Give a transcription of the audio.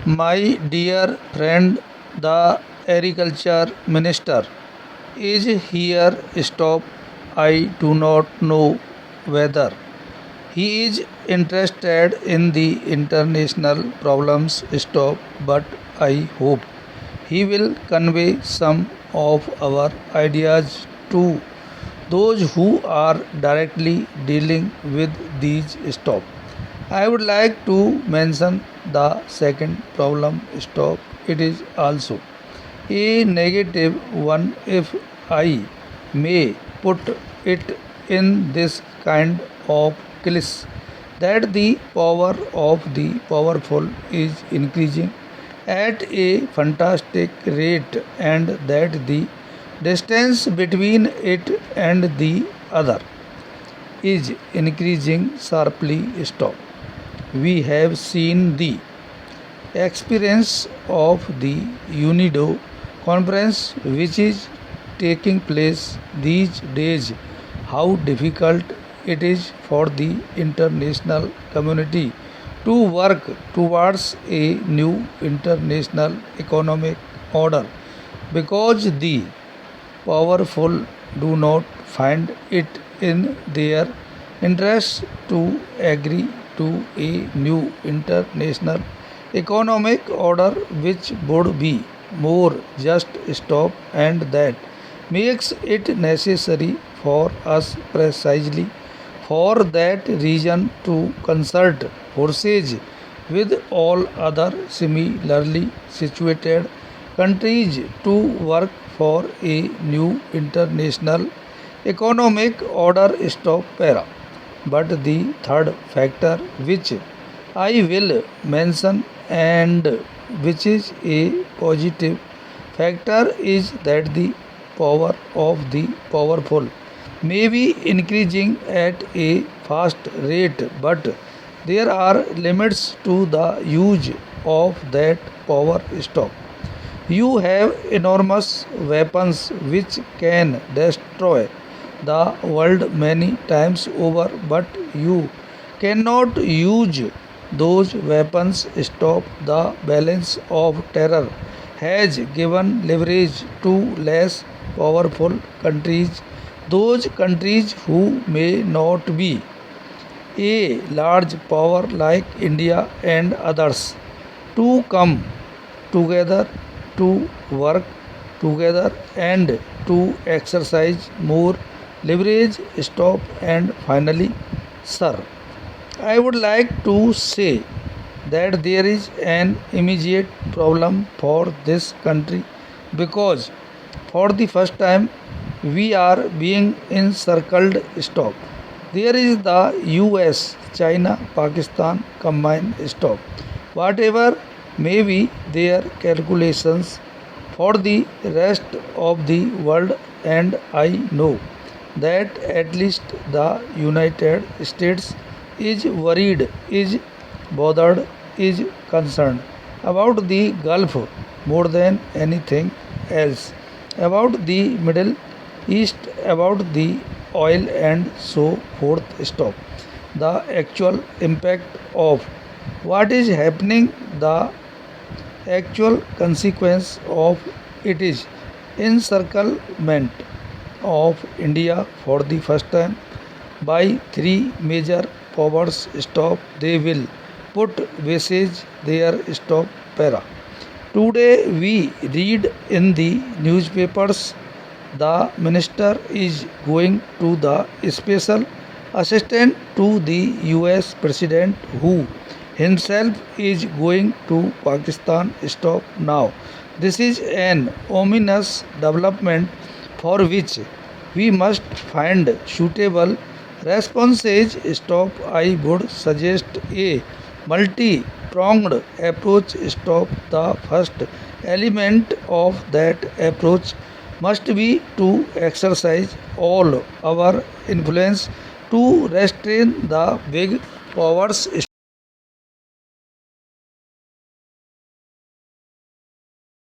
My dear friend, the agriculture minister is here. Stop. I do not know whether he is interested in the international problems. Stop. But I hope he will convey some of our ideas to those who are directly dealing with these. Stop. I would like to mention the second problem. Stop. It is also a negative one, if I may put it in this kind of case, that the power of the powerful is increasing at a fantastic rate, and that the distance between it and the other is increasing sharply. Stop. We have seen the experience of the UNIDO conference, which is taking place these days, how difficult it is for the international community to work towards a new international economic order, because the powerful do not find it in their interest to agree to a new international economic order which would be more just. Stop. And that makes it necessary for us precisely for that reason to consult forces with all other similarly situated countries to work for a new international economic order. Stop. Para. But the third factor which I will mention, and which is a positive factor, is that the power of the powerful may be increasing at a fast rate, but there are limits to the use of that power. Stop. You have enormous weapons which can destroy the world many times over, but you cannot use those weapons. Stop. The balance of terror has given leverage to less powerful countries, those countries who may not be a large power like India and others, to come together, to work together, and to exercise more leverage. Stop. And finally, sir, I would like to say that there is an immediate problem for this country, because for the first time we are being encircled. Stop. There is the US, China, Pakistan combined. Stop. Whatever may be their calculations for the rest of the world, and I know that at least the United States is worried, is bothered, is concerned about the Gulf more than anything else, about the Middle East, about the oil, and so forth. Stop. The actual impact of what is happening, the actual consequence of it is encirclement of India for the first time by three major powers. Stop. They will put bases there. Stop. Para. Today we read in the newspapers the minister is going to the special assistant to the US president, who himself is going to Pakistan. Stop. Now, this is an ominous development for which we must find suitable responses. Stop. I would suggest a multi pronged approach. Stop. The first element of that approach must be to exercise all our influence to restrain the big powers.